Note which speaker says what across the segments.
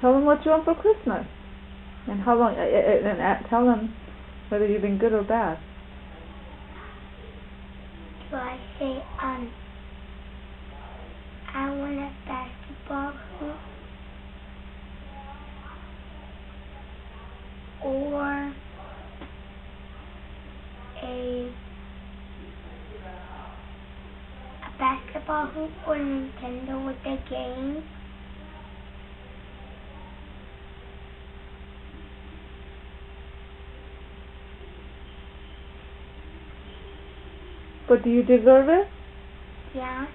Speaker 1: Tell them what you want for Christmas. And how long, and tell them whether you've been good or bad.
Speaker 2: Do I say, I want a basketball hoop? Or a basketball hoop or Nintendo with a game?
Speaker 1: But do you deserve it?
Speaker 2: Yeah.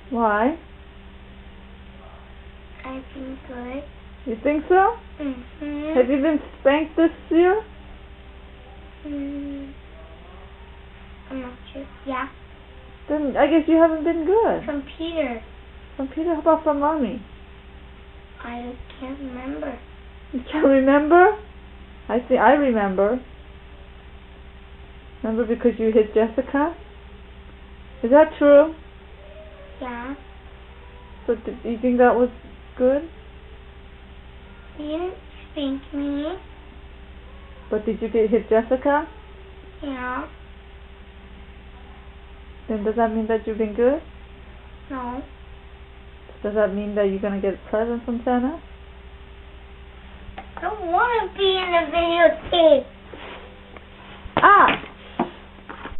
Speaker 1: Why?
Speaker 2: I've been good.
Speaker 1: You think so? Have you been spanked this year?
Speaker 2: I'm not sure. Yeah.
Speaker 1: Then I guess you haven't been good.
Speaker 2: From Peter.
Speaker 1: From Peter? How about from Mommy?
Speaker 2: I can't remember.
Speaker 1: You can't remember? I remember. Remember because you hit Jessica? Is that true?
Speaker 2: Yeah.
Speaker 1: So do you think that was good?
Speaker 2: You didn't spank me.
Speaker 1: But did you hit Jessica?
Speaker 2: Yeah.
Speaker 1: Then does that mean that you've been good?
Speaker 2: No.
Speaker 1: Does that mean that you're going to get a present from Santa?
Speaker 2: I don't want to be in a videotape.
Speaker 1: Ah!